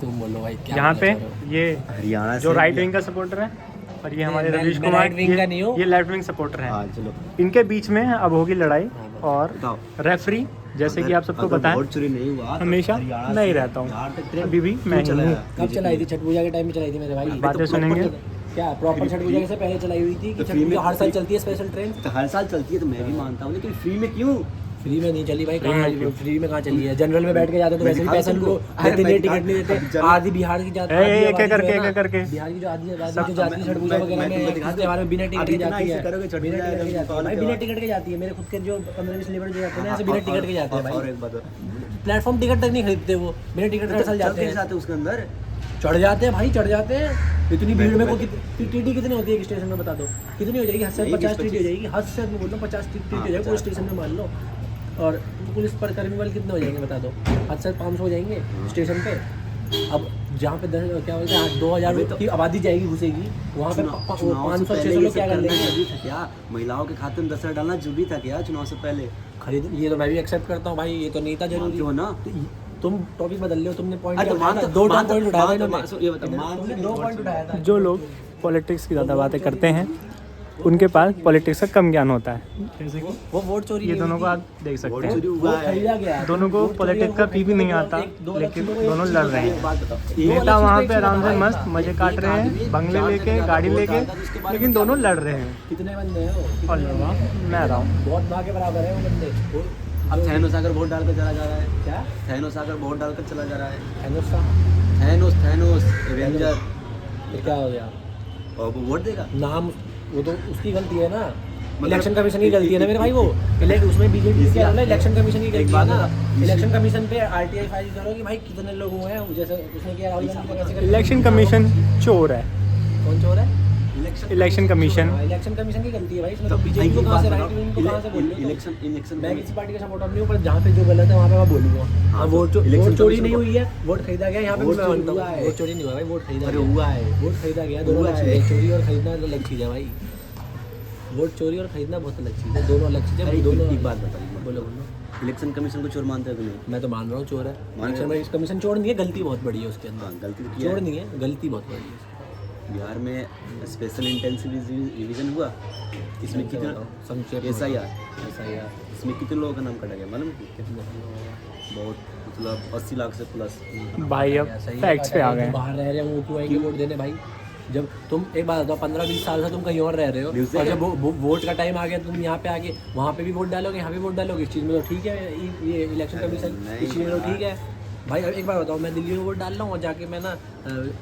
तुम बोलो भाई क्या यहाँ पे बोलना चाह रहे हो? ये हरियाणा जो राइट विंग का सपोर्टर है और ये हमारे मैं रवीश right कुमार, wing का नहीं हूँ। ये लेफ्ट विंग सपोर्टर है। हाँ चलो इनके बीच में अब होगी लड़ाई और बताओ। रेफरी जैसे कि आप सबको पता है वोट चोरी नहीं हुआ तो हमेशा हरियाणा मैं ही से रहता हूँ, बिहार तक ट्रेन अभी भी मैं ही हूँ। कब चलाई थी? छठ पूजा के टाइम में चलाई थी मेरे भाई। बातें सुनेंगे। क्या प्रॉपर छठ पूजा से पहले चलाई हुई थी कि तो छठ फ्री में पूजा हर साल चलती है स्पेशल ट्रेन? तो हर साल चलती है तो मैं भी मानता हूँ, लेकिन फ्री में क्यों? फ्री में नहीं चली भाई। फ्री में क्यों? फ्री में कहाँ चली है? जनरल में बैठ के जाते तो मैं वैसे भी दिखा पैसे तुमको। लोग अरे देते मैं नहीं, टिकट नहीं दिखा- देते। जनरल- आधी बिहार की जाती ए, एक एक करके, एक एक करके। बिहार की जो आधी आबादी जो जाती है छठ पूजा वगैरह में इस त्योहार में बिना टिकट के जाती है। बिना टिकट के जाती है भाई, बिना टिकट के जाती है। मेरे खुद के जो 15-20 लेबर जो जाते हैं ना ऐसे बिना टिकट के जाते हैं और भाई। एक बात और, प्लेटफॉर्म टिकट तक नहीं खरीदते वो, बिना टिकट हर साल जाते हैं। जाते उसके अंदर चढ़ जाते हैं भाई, चढ़ जाते हैं। इतनी भीड़ में को टीटी कितनी होती है एक स्टेशन में बता दो? कितनी हो जाएगी? हद से 50 टीटी हो जाएगी। हद से बोल दो 50 टीटी हो जाएगी पूरे स्टेशन में मान लो। और पुलिस पर कर्मी वाले कितने हो जाएंगे बता दो? हद से 500 हो जाएंगे स्टेशन पे। अब जहाँ पे क्या बोलते हैं 2000 की आबादी जाएगी घुसेगी वहाँ पे 500-600 लोग क्या कर लेंगे? क्या महिलाओं के खाते में 10,000 डालना जरूरी था क्या चुनाव से पहले? खरीद ये तो मैं भी एक्सेप्ट करता हूँ भाई, ये तो नहीं था जरूरी। क्यों ना? तुम टॉपिक बदल रहे हो, तुमने पॉइंट अरे तो मान तो- दो मान तो- पॉइंट उठाया था मान तो- इन्होंने। ये बता, मान तुमने तो- 2 पॉइंट उठाया था। जो लोग पॉलिटिक्स की ज़्यादा बातें करते हैं उनके पास पॉलिटिक्स का कम ज्ञान होता है। जैसे कि वो वोट चोरी ये नहीं दोनों हुई को थी। आप देख सकते वोट हैं, चोरी हुआ है। खरीदा गया है। दोनों को वोट चोरी पॉलिटिक्स का पी भी नहीं आता, दो अलग लेकिन चीज़ों को दोनों एक लड़ चीज़ रहे एक हैं। बात बताओ, नेता वहाँ पे आराम से भाई। मस्त मजे काट रहे हैं, बंगले लेके, गाड़ी लेके, लेकिन दोनों लड़ रहे हैं। कितने बंदे हैं वो? और मैं रहा हूँ। बहुत ना के बराबर है वो बंदे। अब थैनोस आकर वोट डालकर चला जा रहा है। क्या? थैनोस आकर वोट डालकर चला जा रहा है। थैनोस का? Thanos Avenger. फिर क्या हो गया? और वो वोट देगा? नाम वो तो उसकी गलती है ना, इलेक्शन कमीशन की गलती है ना मेरे भाई। वो उसमें बीजेपी क्या बोला, इलेक्शन कमीशन की गलती है ना। इलेक्शन कमीशन पे आरटीआई फाइल करो कि भाई कितने लोग हुए हैं, जैसे उसने किया राहुल गांधी को कैसे कर। इलेक्शन कमीशन चोर है। कौन चोर है? इलेक्शन कमीशन इलेक्शन कमीशन की गलती है भाई इसमें। तो बीजेपी को कहाँ से, राइट विंग को कहाँ से बोल रहे हो? इलेक्शन मैं किसी पार्टी का सपोर्टर नहीं हूँ, पर जहाँ पे जो गलत है वहाँ पे मैं बोलूँगा। हाँ, वोट चोरी नहीं हुई है, वोट खरीदा गया। यहाँ पे वोट मैं चोरी मानता हूँ, हुआ है। वोट चोरी नहीं हुआ भाई, वोट खरीदा अरे गया। हुआ है। वोट खरीदा गया, दोनों अलग चीज़ है। चोरी और खरीदना अलग चीज़ है भाई। वोट चोरी और खरीदना बहुत अलग चीज़ है, दोनों अलग चीज़ है। दोनों एक बात बताइए, बोलो बोलो। इलेक्शन कमीशन को चोर मानते हो कि नहीं? मैं तो मान रहा हूँ चोर है। मान रहे हो? इलेक्शन कमीशन चोर नहीं है, गलती बहुत बड़ी है उसके हाँ, अंदर। गलती तो किया चोर है। नहीं है, गलती बहुत बड़ी है। बिहार में स्पेशल इंटेंसिव रिवीजन हुआ, इसमें कितना संक्षेप SIR इसमें कितने लोगों का नाम कटा गया मालूम है? कितने? बहुत, मतलब 80 लाख से प्लस। भाई अब फैक्ट्स पे आ गए हैं। बाहर रह रहे हैं वो क्यों आएंगे वोट देने भाई? जब तुम एक बात बताओ, 15-20 साल से तुम कहीं और रह रहे हो और जब वोट का टाइम आ गया तुम यहाँ पे आके वहाँ पे भी वोट डालोगे, यहाँ भी वोट डालोगे। इस चीज़ में तो ठीक है, ये इलेक्शन कमीशन इस चीज़ में तो ठीक है भाई। अब एक बार बताओ, मैं दिल्ली में वोट डाल रहा हूँ और जाके मैं ना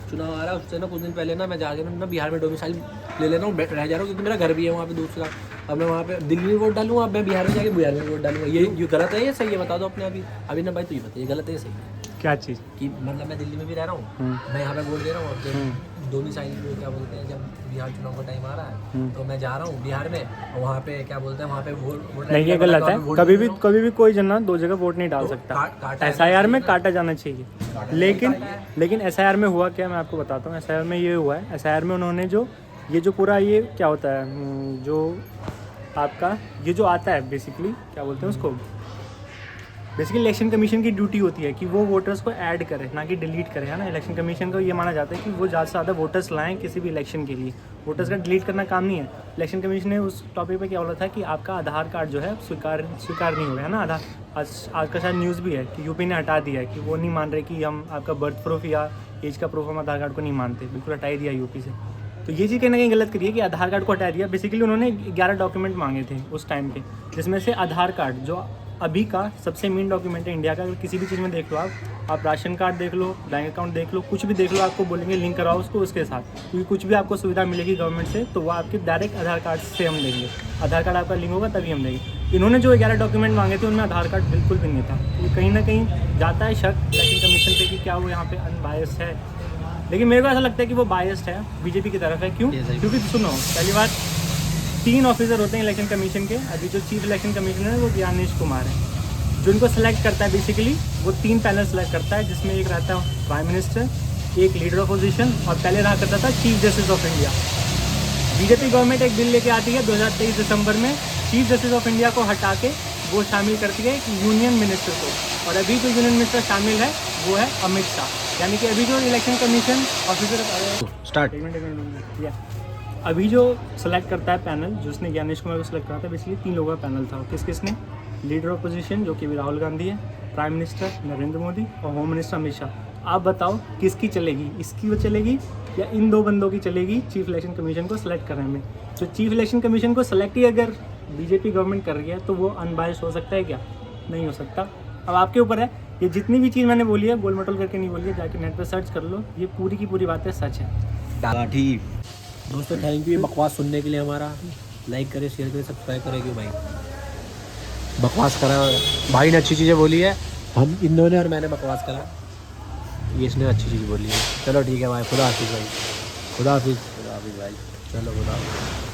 चुनाव आ रहा है उससे ना कुछ दिन पहले ना मैं जाके ना बिहार में डोमिसाइल ले ले रहा हूँ, रह जा रहा हूँ, क्योंकि मेरा घर भी है वहाँ पे दूसरा। अब मैं वहाँ पे दिल्ली में वोट डालूंगा, अब मैं बिहार में जाके बिहार में वोट डालूंगा। ये गलत है, ये सही है? बता दो अपने अभी ना भाई, तो ये बताइए गलत है ये सही है? क्या चीज़? कि मतलब मैं दिल्ली में भी रह रहा हूँ, मैं यहाँ पे वोट दे रहा हूँ, अब डोमिसाइल को क्या बोलते हैं, जब बिहार चुनाव का टाइम आ रहा है तो मैं जा रहा हूँ बिहार में और वहाँ पे क्या बोलते हैं, वहाँ पे वोट नहीं, ये गलत है। कभी भी कोई जना 2 जगह वोट नहीं डाल सकता। SIR में काटा जाना चाहिए। लेकिन SIR में हुआ क्या, मैं आपको बताता हूँ। SIR में ये हुआ है, SIR में उन्होंने जो पूरा ये क्या होता है, जो आपका ये जो आता है बेसिकली क्या बोलते हैं उसको, बेसिकली इलेक्शन कमीशन की ड्यूटी होती है कि वो वोटर्स को ऐड करे, ना कि डिलीट करे, है ना। इलेक्शन कमीशन को ये माना जाता है कि वो ज़्यादा से ज़्यादा वोटर्स लाएं किसी भी इलेक्शन के लिए। वोटर्स का डिलीट करना काम नहीं है। इलेक्शन कमीशन ने उस टॉपिक पे क्या बोला था कि आपका आधार कार्ड जो है स्वीकार नहीं हुआ है ना। आज का शायद न्यूज़ भी है कि यूपी ने हटा दिया है कि वो नहीं मान रहे कि हम आपका बर्थ प्रूफ या एज का प्रूफ हम आधार कार्ड को नहीं मानते, बिल्कुल हटा ही दिया यूपी से। तो ये चीज़ कहीं ना कहीं गलत करी है कि आधार कार्ड को हटा दिया। बेसिकली उन्होंने 11 डॉक्यूमेंट मांगे थे उस टाइम पे, जिसमें से आधार कार्ड जो अभी का सबसे मेन डॉक्यूमेंट है इंडिया का। अगर किसी भी चीज़ में देख लो आप राशन कार्ड देख लो, बैंक अकाउंट देख लो, कुछ भी देख लो, आपको बोलेंगे लिंक कराओ उसको उसके साथ, क्योंकि कुछ भी आपको सुविधा मिलेगी गवर्नमेंट से तो वो आपके डायरेक्ट आधार कार्ड से हम देंगे। आधार कार्ड आपका लिंक होगा तभी हम देंगे। इन्होंने जो 11 डॉक्यूमेंट मांगे थे उनमें आधार कार्ड बिल्कुल भी नहीं था। तो कहीं ना कहीं जाता है शक इलेक्शन कमीशन पे कि क्या वो यहाँ पे अनबायस्ड है। लेकिन मेरे को ऐसा लगता है कि वो बायस्ड है, बीजेपी की तरफ है। क्यों? क्योंकि सुनो, पहली बात 3 ऑफिसर होते हैं इलेक्शन कमीशन के। अभी जो चीफ इलेक्शन कमिश्नर है वो ज्ञानेश कुमार है, जो इनको सेलेक्ट करता है। बेसिकली वो 3 पैनल सेलेक्ट करता है, जिसमें एक रहता है प्राइम मिनिस्टर, एक लीडर ऑफ अपोजिशन और पहले रहा करता था chief justice of India. BJP government एक बिल लेके आती है 2023 दिसंबर में, चीफ जस्टिस ऑफ इंडिया को हटा के वो शामिल करती है यूनियन मिनिस्टर को। और अभी जो यूनियन मिनिस्टर शामिल है वो है अमित शाह। यानी कि अभी जो इलेक्शन कमीशन ऑफिसर स्टार्ट। अभी जो सेलेक्ट करता है पैनल, जिसने ज्ञानेश कुमार को सेलेक्ट करा था, बेसिकली 3 लोगों का पैनल था। किस किसने? लीडर ऑपोजिशन जो कि राहुल गांधी है, प्राइम मिनिस्टर नरेंद्र मोदी और होम मिनिस्टर अमित शाह। आप बताओ किसकी चलेगी, इसकी वो चलेगी या इन 2 बंदों की चलेगी चीफ इलेक्शन कमीशन को सेलेक्ट करने में? तो चीफ इलेक्शन कमीशन को सेलेक्ट ही अगर बीजेपी गवर्नमेंट कर रही है तो वो अनबायस्ड हो सकता है क्या? नहीं हो सकता। अब आपके ऊपर है। ये जितनी भी चीज़ मैंने बोली है गोल मटोल करके नहीं बोली है, जाके नेट पर सर्च कर लो, ये पूरी की पूरी बातें सच है। ठीक दोस्तों थैंक यू ये बकवास सुनने के लिए। हमारा लाइक करें, शेयर करें, सब्सक्राइब करें। क्यों भाई बकवास करा, भाई ने अच्छी चीज़ें बोली है, हम इन दोनों ने और मैंने बकवास करा, ये इसने अच्छी चीज़ बोली है। चलो ठीक है भाई, खुदा हाफिज़ भाई, खुदा हाफिज़ भाई। चलो खुदा हाफिज़।